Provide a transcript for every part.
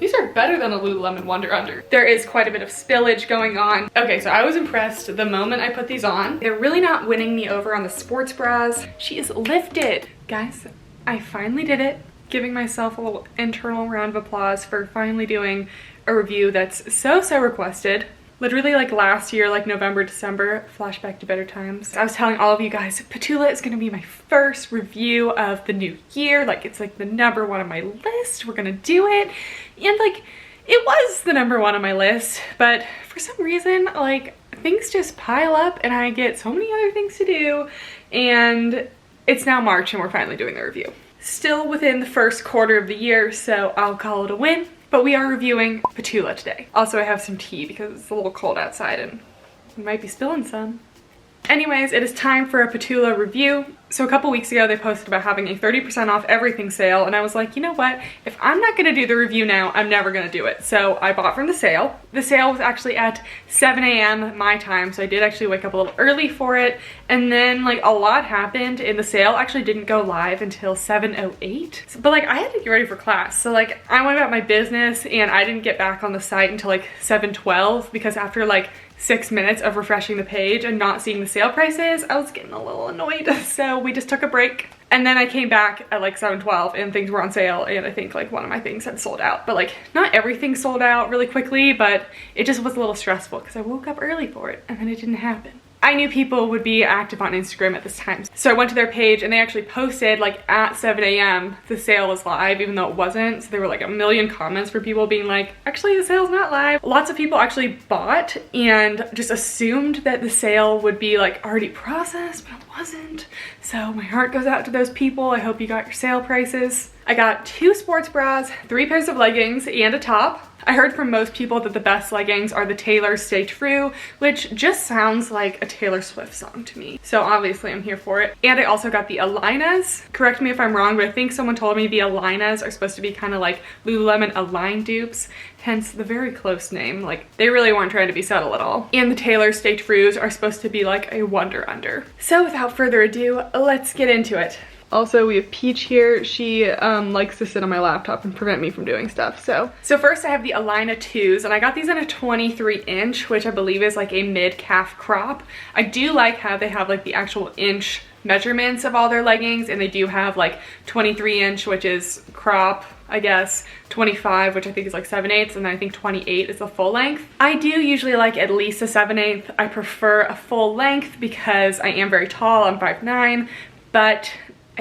These are better than a Lululemon Wonder Under. There is quite a bit of spillage going on. Okay, so I was impressed the moment I put these on. They're really not winning me over on the sports bras. She is lifted. Guys, I finally did it. Giving myself a little internal round of applause for finally doing a review that's so requested. Literally like last year, like November, December, flashback to better times. I was telling all of you guys, Ptula is gonna be my first review of the new year. Like it's like the number one on my list. We're gonna do it. And like, it was the number one on my list, but for some reason, like things just pile up and I get so many other things to do. And it's now March and we're finally doing the review. Still within the first quarter of the year, so I'll call it a win. But we are reviewing Ptula today. Also, I have some tea because it's a little cold outside and we might be spilling some. Anyways, it is time for a Ptula review. So a couple weeks ago, they posted about having a 30% off everything sale. And I was like, you know what? If I'm not gonna do the review now, I'm never gonna do it. So I bought from the sale. The sale was actually at 7 a.m. my time. So I did actually wake up a little early for it. And then like a lot happened in the sale. Actually didn't go live until 7:08. But like I had to get ready for class. So like I went about my business and I didn't get back on the site until like 7:12 because after like 6 minutes of refreshing the page and not seeing the sale prices, I was getting a little annoyed. So we just took a break. And then I came back at like 7:12 and things were on sale and I think like one of my things had sold out. But like not everything sold out really quickly, but it just was a little stressful because I woke up early for it and then it didn't happen. I knew people would be active on Instagram at this time. So I went to their page and they actually posted like at 7 a.m. the sale was live even though it wasn't. So there were like a million comments for people being like, actually the sale's not live. Lots of people actually bought and just assumed that the sale would be like already processed, but it wasn't. So my heart goes out to those people. I hope you got your sale prices. I got 2 sports bras, 3 pairs of leggings, and a top. I heard from most people that the best leggings are the Taylor Stay True, which just sounds like a Taylor Swift song to me. So obviously I'm here for it. And I also got the Alainahs. Correct me if I'm wrong, but I think someone told me the Alainahs are supposed to be kind of like Lululemon Align dupes, hence the very close name. Like they really weren't trying to be subtle at all. And the Taylor Stay Trues are supposed to be like a Wonder Under. So without further ado, let's get into it. Also, we have Peach here. She likes to sit on my laptop and prevent me from doing stuff. So first I have the Alainah 2s, and I got these in a 23 inch, which I believe is like a mid-calf crop. I do like how they have like the actual inch measurements of all their leggings, and they do have like 23 inch, which is crop, I guess, 25, which I think is like 7/8, and then I think 28 is the full length. I do usually like at least a 7/8. I prefer a full length because I am very tall, I'm 5'9", but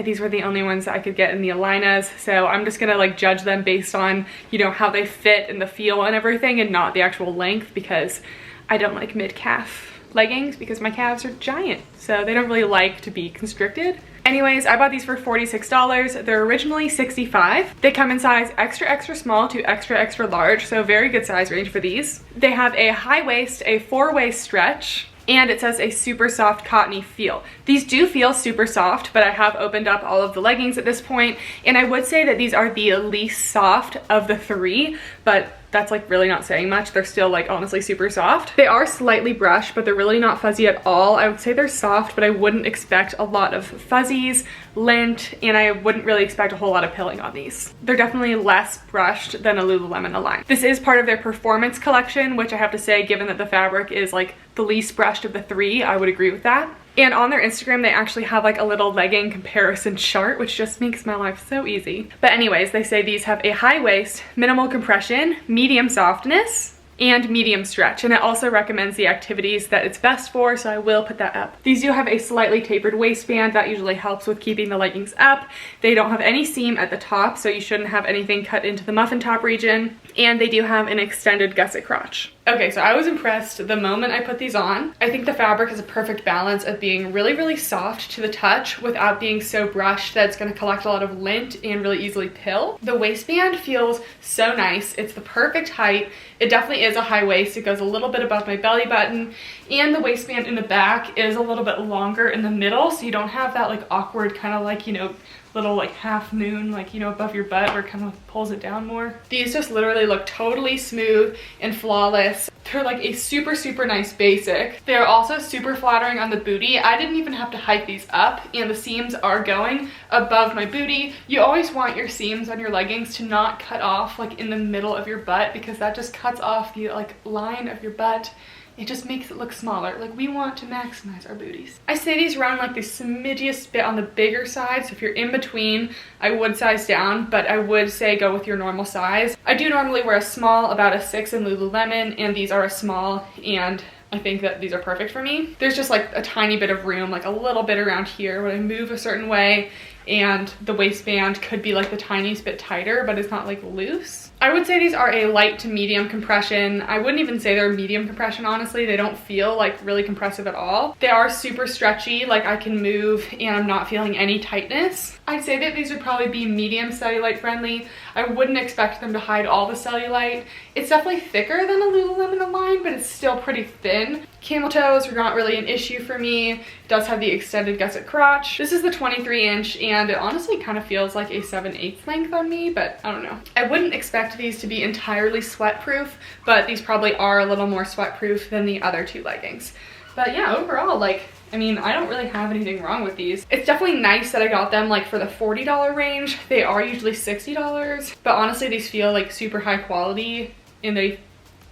these were the only ones that I could get in the Alainahs, so I'm just gonna like judge them based on, you know, how they fit and the feel and everything and not the actual length because I don't like mid-calf leggings because my calves are giant, so they don't really like to be constricted. Anyways, I bought these for $46. They're originally $65. They come in size extra small to extra large, so very good size range for these. They have a high waist, a 4-way stretch, and it says a super soft cottony feel. These do feel super soft, but I have opened up all of the leggings at this point, and I would say that these are the least soft of the 3, but that's like really not saying much. They're still like honestly super soft. They are slightly brushed, but they're really not fuzzy at all. I would say they're soft, but I wouldn't expect a lot of fuzzies, lint, and I wouldn't really expect a whole lot of pilling on these. They're definitely less brushed than a Lululemon Align. This is part of their performance collection, which I have to say, given that the fabric is like the least brushed of the 3, I would agree with that. And on their Instagram, they actually have like a little legging comparison chart, which just makes my life so easy. But anyways, they say these have a high waist, minimal compression, medium softness, and medium stretch, and it also recommends the activities that it's best for, so I will put that up. These do have a slightly tapered waistband. That usually helps with keeping the leggings up. They don't have any seam at the top, so you shouldn't have anything cut into the muffin top region, and they do have an extended gusset crotch. Okay, so I was impressed the moment I put these on. I think the fabric has a perfect balance of being really soft to the touch without being so brushed that it's going to collect a lot of lint and really easily pill. The waistband feels so nice. It's the perfect height. It definitely is a high waist. It goes a little bit above my belly button, and the waistband in the back is a little bit longer in the middle, so you don't have that like awkward kind of like, you know, little like half moon, like, you know, above your butt where it kind of pulls it down more. These just literally look totally smooth and flawless. They're like a super, super nice basic. They're also super flattering on the booty. I didn't even have to hike these up, and the seams are going above my booty. You always want your seams on your leggings to not cut off like in the middle of your butt, because that just cuts off the like line of your butt. It just makes it look smaller. Like, we want to maximize our booties. I say these run like the smidgiest bit on the bigger side, so if you're in between, I would size down, but I would say go with your normal size. I do normally wear a small, about a 6 in Lululemon, and these are a small, and I think that these are perfect for me. There's just like a tiny bit of room, like a little bit around here when I move a certain way, and the waistband could be like the tiniest bit tighter, but it's not like loose. I would say these are a light to medium compression. I wouldn't even say they're medium compression, honestly. They don't feel like really compressive at all. They are super stretchy, like I can move and I'm not feeling any tightness. I'd say that these would probably be medium cellulite friendly. I wouldn't expect them to hide all the cellulite. It's definitely thicker than a Lululemon Align, but it's still pretty thin. Camel toes are not really an issue for me. It does have the extended gusset crotch. This is the 23 inch, and it honestly kind of feels like a 7/8 length on me, but I don't know. I wouldn't expect these to be entirely sweat proof, but these probably are a little more sweat proof than the other two leggings. But yeah, overall, like, I mean, I don't really have anything wrong with these. It's definitely nice that I got them like for the $40 range. They are usually $60, but honestly, these feel like super high quality and they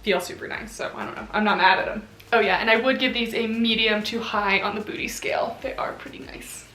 feel super nice. So I don't know, I'm not mad at them. Oh yeah, and I would give these a medium to high on the booty scale. They are pretty nice.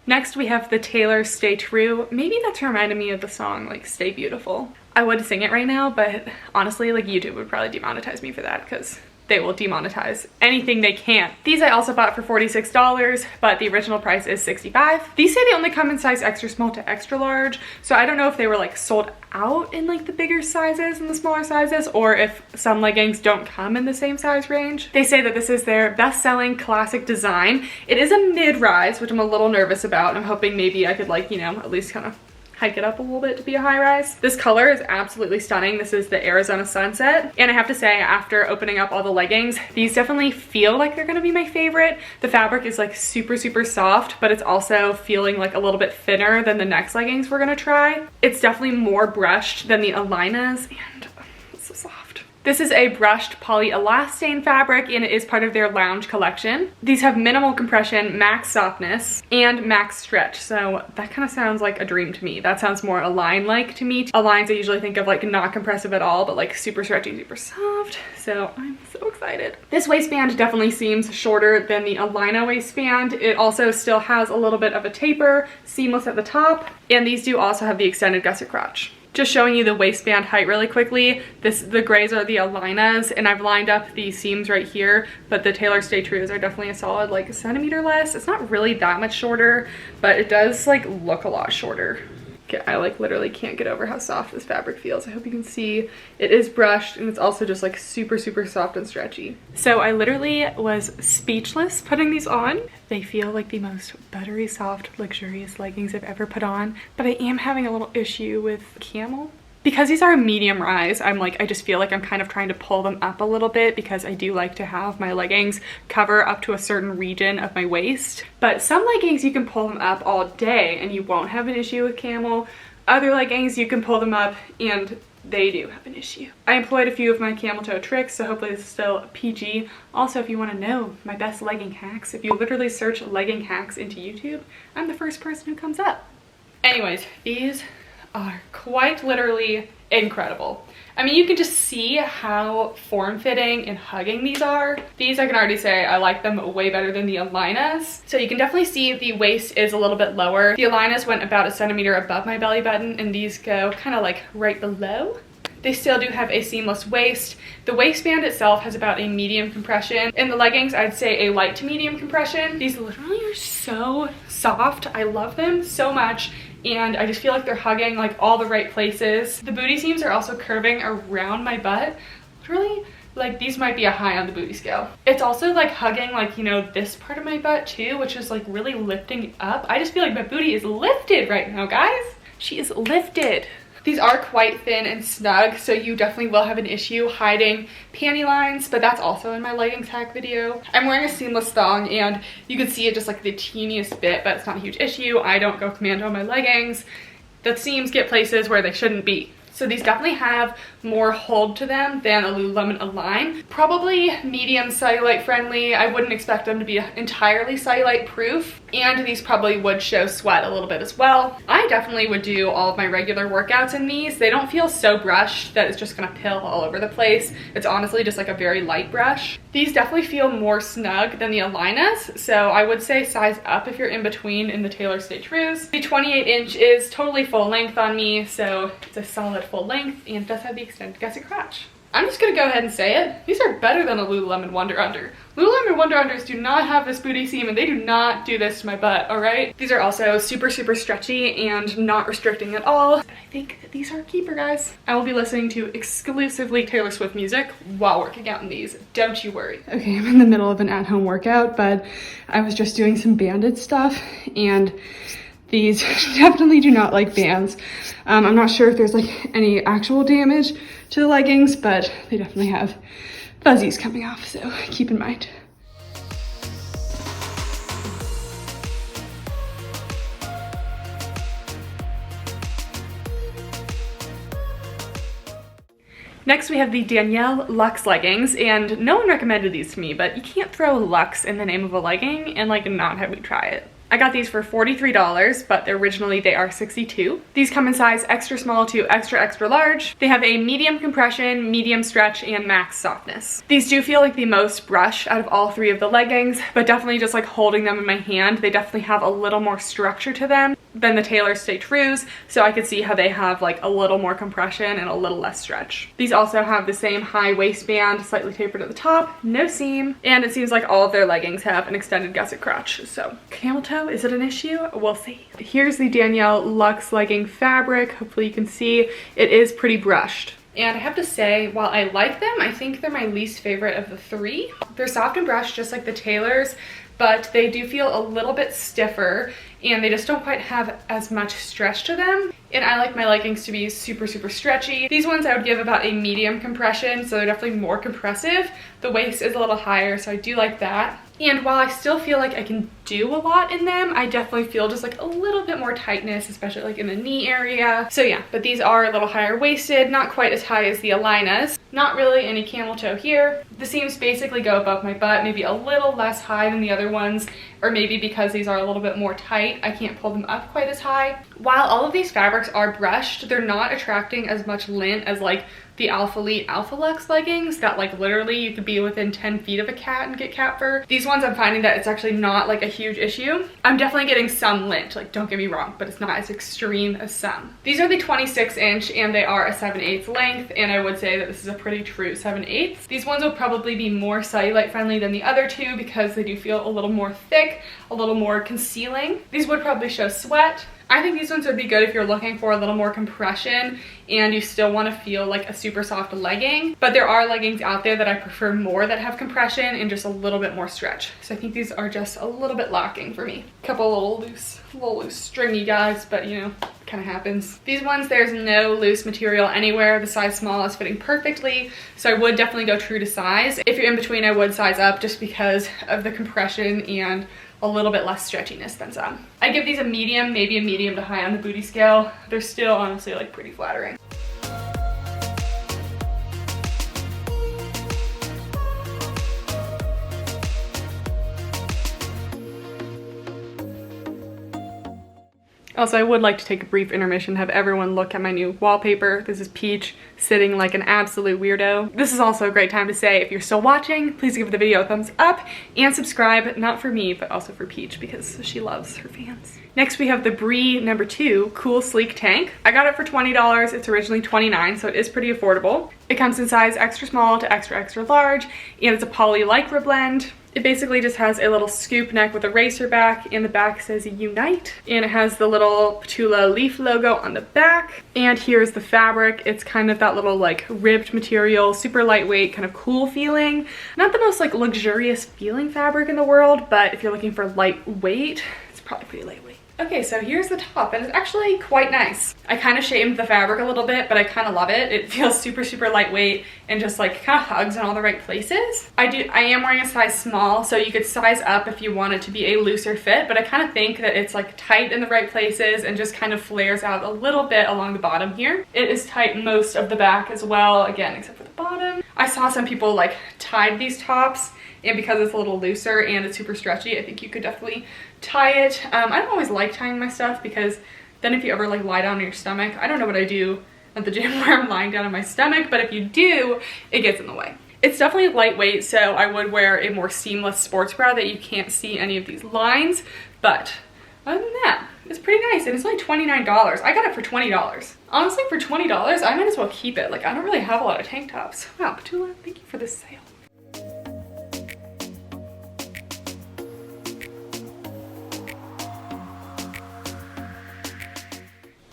Next we have the Taylor Stay True. Maybe that's reminding me of the song like Stay Beautiful. I would sing it right now, but honestly, like, YouTube would probably demonetize me for that because they will demonetize anything they can. These I also bought for $46, but the original price is $65. These say they only come in size extra small to extra large, so I don't know if they were like sold out in like the bigger sizes and the smaller sizes, or if some leggings don't come in the same size range. They say that this is their best-selling classic design. It is a mid-rise, which I'm a little nervous about. I'm hoping maybe I could, like, you know, at least kind of hike it up a little bit to be a high rise. This color is absolutely stunning. This is the Arizona Sunset. And I have to say, after opening up all the leggings, these definitely feel like they're gonna be my favorite. The fabric is like super, super soft, but it's also feeling like a little bit thinner than the next leggings we're gonna try. It's definitely more brushed than the Alainah's, and it's so soft. This is a brushed polyelastane fabric, and it is part of their lounge collection. These have minimal compression, max softness, and max stretch. So that kind of sounds like a dream to me. That sounds more Align-like to me. Aligns I usually think of like not compressive at all, but like super stretchy, super soft. So I'm so excited. This waistband definitely seems shorter than the Alainah waistband. It also still has a little bit of a taper, seamless at the top, and these do also have the extended gusset crotch. Just showing you the waistband height really quickly. The grays are the Alainah's, and I've lined up the seams right here, but the Taylor Stay Trues are definitely a solid like a centimeter less. It's not really that much shorter, but it does like look a lot shorter. Okay, I like literally can't get over how soft this fabric feels. I hope you can see. It is brushed, and it's also just like super, super soft and stretchy. So I literally was speechless putting these on. They feel like the most buttery soft, luxurious leggings I've ever put on, but I am having a little issue with camel. Because these are a medium rise, I just feel like I'm kind of trying to pull them up a little bit, because I do like to have my leggings cover up to a certain region of my waist. But some leggings you can pull them up all day and you won't have an issue with camel. Other leggings you can pull them up and they do have an issue. I employed a few of my camel toe tricks, so hopefully this is still PG. Also, if you want to know my best legging hacks, if you literally search legging hacks into YouTube, I'm the first person who comes up. Anyways, these are quite literally incredible. I mean, you can just see how form-fitting and hugging these are. These, I can already say I like them way better than the Alainah's. So you can definitely see the waist is a little bit lower. The Alainah's went about a centimeter above my belly button, and these go kind of like right below. They still do have a seamless waist. The waistband itself has about a medium compression. In the leggings, I'd say a light to medium compression. These literally are so soft. I love them so much, and I just feel like they're hugging like all the right places. The booty seams are also curving around my butt. Literally, like, these might be a high on the booty scale. It's also like hugging, like, you know, this part of my butt too, which is like really lifting up. I just feel like my booty is lifted right now, guys. She is lifted. These are quite thin and snug, so you definitely will have an issue hiding panty lines, but that's also in my leggings hack video. I'm wearing a seamless thong and you can see it just like the teeniest bit, but it's not a huge issue. I don't go commando on my leggings. The seams get places where they shouldn't be. So these definitely have more hold to them than a Lululemon Align. Probably medium cellulite friendly. I wouldn't expect them to be entirely cellulite proof. And these probably would show sweat a little bit as well. I definitely would do all of my regular workouts in these. They don't feel so brushed that it's just gonna pill all over the place. It's honestly just like a very light brush. These definitely feel more snug than the Alainahs, so I would say size up if you're in between in the Taylor Stay Trues. The 28-inch is totally full length on me, so it's a solid full length and does have the extended gusset crotch. I'm just gonna go ahead and say it. These are better than a Lululemon Wonder Under. Lululemon Wonder Unders do not have this booty seam and they do not do this to my butt, all right? These are also super, super stretchy and not restricting at all. But I think that these are a keeper, guys. I will be listening to exclusively Taylor Swift music while working out in these. Don't you worry. Okay, I'm in the middle of an at-home workout, but I was just doing some banded stuff and these definitely do not like bands. I'm not sure if there's like any actual damage to the leggings, but they definitely have fuzzies coming off, so keep in mind. Next, we have the Danielle Lux leggings, and no one recommended these to me, but you can't throw Luxe in the name of a legging and like not have me try it. I got these for $43, but originally they are $62. These come in size extra small to extra, extra large. They have a medium compression, medium stretch, and max softness. These do feel like the most brush out of all three of the leggings, but definitely just like holding them in my hand, they definitely have a little more structure to them than the Taylor Stay Trues, so I could see how they have like a little more compression and a little less stretch. These also have the same high waistband, slightly tapered at the top, no seam, and it seems like all of their leggings have an extended gusset crotch, so camel toe, is it an issue? We'll see. Here's the Danielle Lux legging fabric. Hopefully you can see it is pretty brushed. And I have to say, while I like them, I think they're my least favorite of the three. They're soft and brushed just like the Taylors, but they do feel a little bit stiffer and they just don't quite have as much stretch to them. And I like my leggings to be super, super stretchy. These ones I would give about a medium compression, so they're definitely more compressive. The waist is a little higher, so I do like that. And while I still feel like I can do a lot in them, I definitely feel just like a little bit more tightness, especially like in the knee area. So yeah, but these are a little higher waisted, not quite as high as the Alainahs. Not really any camel toe here. The seams basically go above my butt, maybe a little less high than the other ones, or maybe because these are a little bit more tight, I can't pull them up quite as high. While all of these fabrics are brushed, they're not attracting as much lint as like the Alpha Elite Alpha Lux leggings that like literally you could be within 10 feet of a cat and get cat fur. These ones I'm finding that it's actually not like a huge issue. I'm definitely getting some lint, like don't get me wrong, but it's not as extreme as some. These are the 26-inch and they are a 7/8 length, and I would say that this is a pretty true 7/8. These ones will probably be more cellulite friendly than the other two because they do feel a little more thick, a little more concealing. These would probably show sweat. I think these ones would be good if you're looking for a little more compression and you still want to feel like a super soft legging. But there are leggings out there that I prefer more that have compression and just a little bit more stretch. So I think these are just a little bit lacking for me. Couple little loose stringy guys, but you know, kind of happens. These ones, there's no loose material anywhere. The size small is fitting perfectly. So I would definitely go true to size. If you're in between, I would size up just because of the compression and a little bit less stretchiness than some. I give these a medium, maybe a medium to high on the booty scale. They're still honestly like pretty flattering. Also, I would like to take a brief intermission, have everyone look at my new wallpaper. This is Peach sitting like an absolute weirdo. This is also a great time to say, if you're still watching, please give the video a thumbs up and subscribe, not for me, but also for Peach because she loves her fans. Next, we have the Bree No. 2 Cool Sleek Tank. I got it for $20. It's originally $29, so it is pretty affordable. It comes in size extra small to extra, extra large, and it's a poly lycra blend. It basically just has a little scoop neck with a racer back, and the back says Unite, and it has the little Ptula leaf logo on the back. And here's the fabric. It's kind of that little like ribbed material, super lightweight, kind of cool feeling. Not the most like luxurious feeling fabric in the world, but if you're looking for lightweight, it's probably pretty lightweight. Okay, so here's the top, and it's actually quite nice. I kind of shamed the fabric a little bit, but I kind of love it. It feels super, super lightweight and just like kind of hugs in all the right places. I am wearing a size small, so you could size up if you want it to be a looser fit, but I kind of think that it's like tight in the right places and just kind of flares out a little bit along the bottom here. It is tight most of the back as well, again, except for the bottom. I saw some people like tied these tops, and because it's a little looser and it's super stretchy, I think you could definitely tie it. I don't always like tying my stuff because then if you ever like lie down on your stomach, I don't know what I do at the gym where I'm lying down on my stomach, but if you do, it gets in the way. It's definitely lightweight, so I would wear a more seamless sports bra that you can't see any of these lines, but other than that, it's pretty nice, and it's only $29. I got it for $20. Honestly, for $20, I might as well keep it. Like, I don't really have a lot of tank tops. Wow, Ptula, thank you for this sale.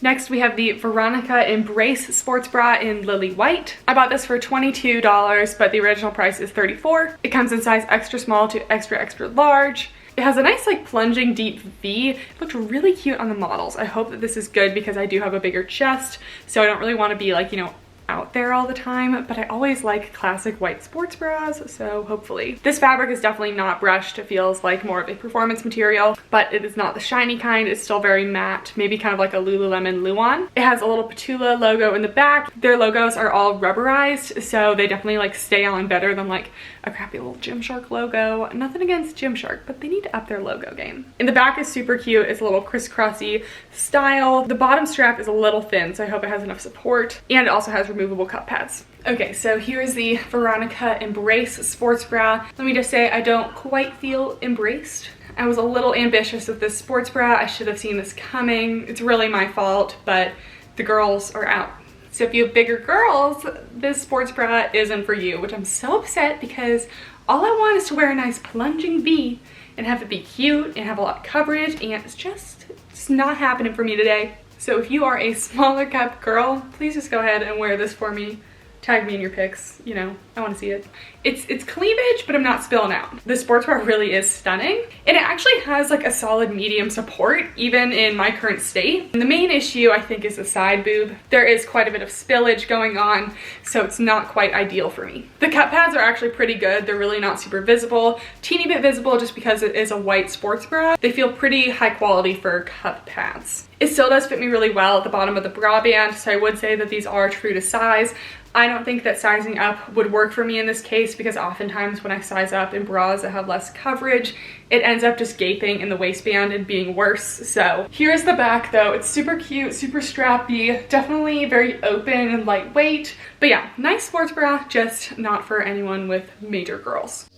Next, we have the Veronica Embrace sports bra in Lily White. I bought this for $22, but the original price is $34. It comes in size extra small to extra, extra large. It has a nice like plunging deep V. It looked really cute on the models. I hope that this is good because I do have a bigger chest, so I don't really want to be like, you know, out there all the time, but I always like classic white sports bras, so hopefully. This fabric is definitely not brushed. It feels like more of a performance material, but it is not the shiny kind. It's still very matte, maybe kind of like a Lululemon Luon. It has a little Ptula logo in the back. Their logos are all rubberized, so they definitely like stay on better than like a crappy little Gymshark logo. Nothing against Gymshark, but they need to up their logo game. In the back is super cute. It's a little crisscrossy style. The bottom strap is a little thin, so I hope it has enough support, and it also has removable cup pads. Okay, so here's the Veronica Embrace sports bra. Let me just say, I don't quite feel embraced. I was a little ambitious with this sports bra. I should have seen this coming. It's really my fault, but the girls are out. So if you have bigger girls, this sports bra isn't for you, which I'm so upset because all I want is to wear a nice plunging V and have it be cute and have a lot of coverage, and it's not happening for me today. So if you are a smaller cup girl, please just go ahead and wear this for me. Tag me in your pics, you know, I want to see it. It's cleavage, but I'm not spilling out. The sports bra really is stunning, and it actually has like a solid medium support, even in my current state. And the main issue, I think, is the side boob. There is quite a bit of spillage going on, so it's not quite ideal for me. The cup pads are actually pretty good. They're really not super visible, teeny bit visible just because it is a white sports bra. They feel pretty high quality for cup pads. It still does fit me really well at the bottom of the bra band, so I would say that these are true to size. I don't think that sizing up would work for me in this case because oftentimes when I size up in bras that have less coverage, it ends up just gaping in the waistband and being worse. So here's the back though. It's super cute, super strappy, definitely very open and lightweight. But yeah, nice sports bra, just not for anyone with major girls.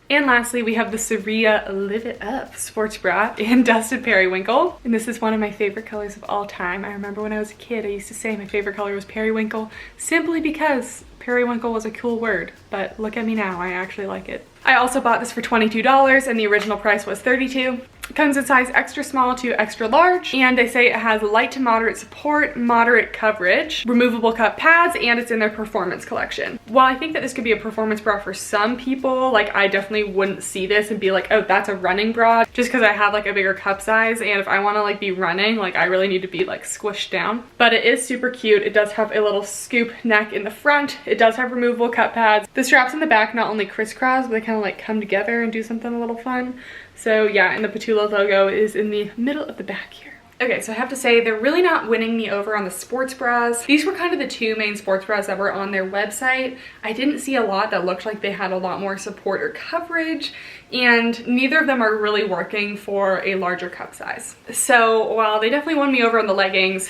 And lastly, we have the Sariya Live It Up sports bra in Dusted Periwinkle. And this is one of my favorite colors of all time. I remember when I was a kid, I used to say my favorite color was periwinkle simply because periwinkle was a cool word. But look at me now, I actually like it. I also bought this for $22 and the original price was $32. It comes in size extra small to extra large, and they say it has light to moderate support, moderate coverage, removable cup pads, and it's in their performance collection. While I think that this could be a performance bra for some people, like I definitely wouldn't see this and be like, oh, that's a running bra, just because I have like a bigger cup size, and if I want to like be running, like I really need to be like squished down. But it is super cute. It does have a little scoop neck in the front. It does have removable cup pads. The straps in the back not only crisscross, but they kind of like come together and do something a little fun. So yeah, and the Ptula logo is in the middle of the back here. Okay, so I have to say they're really not winning me over on the sports bras. These were kind of the two main sports bras that were on their website. I didn't see a lot that looked like they had a lot more support or coverage, and neither of them are really working for a larger cup size. So while they definitely won me over on the leggings,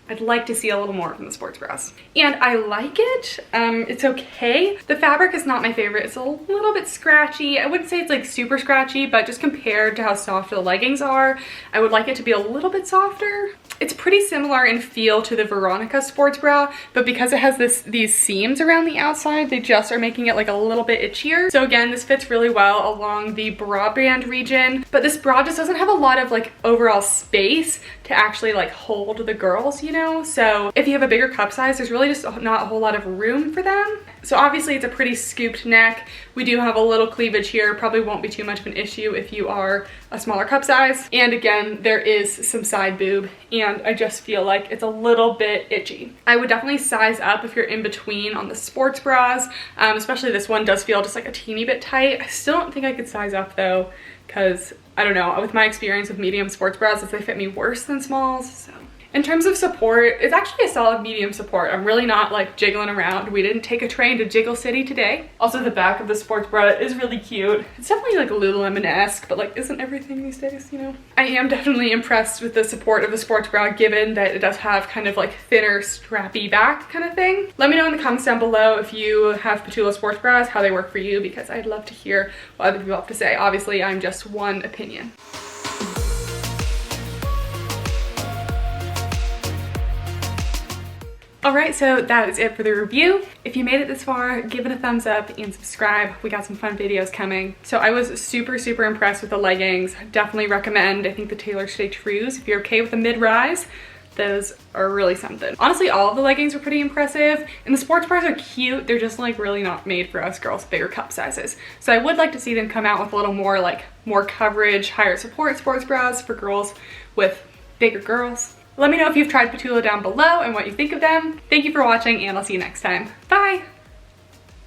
I'd like to see a little more from the sports bras. And I like it. It's okay. The fabric is not my favorite. It's a little bit scratchy. I wouldn't say it's like super scratchy, but just compared to how soft the leggings are, I would like it to be a little bit softer. It's pretty similar in feel to the Veronica sports bra, but because it has these seams around the outside, they just are making it like a little bit itchier. So again, this fits really well along the bra band region, but this bra just doesn't have a lot of like overall space to actually like hold the girls, you know? So if you have a bigger cup size, there's really just not a whole lot of room for them. So obviously it's a pretty scooped neck. We do have a little cleavage here, probably won't be too much of an issue if you are a smaller cup size. And again, there is some side boob, and I just feel like it's a little bit itchy. I would definitely size up if you're in between on the sports bras, especially this one does feel just like a teeny bit tight. I still don't think I could size up though, because I don't know, with my experience with medium sports bras, they fit me worse than smalls. So in terms of support, it's actually a solid medium support. I'm really not like jiggling around. We didn't take a train to Jiggle City today. Also, the back of the sports bra is really cute. It's definitely like Lululemon-esque, but like isn't everything these days, you know? I am definitely impressed with the support of the sports bra, given that it does have kind of like thinner, strappy back kind of thing. Let me know in the comments down below if you have Ptula sports bras, how they work for you, because I'd love to hear what other people have to say. Obviously, I'm just one opinion. Alright, so that is it for the review. If you made it this far, give it a thumbs up and subscribe. We got some fun videos coming. So I was super impressed with the leggings. Definitely recommend. I think the Taylor Stitch Trues, if you're okay with the mid-rise, those are really something. Honestly, all of the leggings were pretty impressive, and the sports bras are cute. They're just like really not made for us girls, bigger cup sizes. So I would like to see them come out with a little more like more coverage, higher support sports bras for girls with bigger girls. Let me know if you've tried Ptula down below and what you think of them. Thank you for watching, and I'll see you next time. Bye!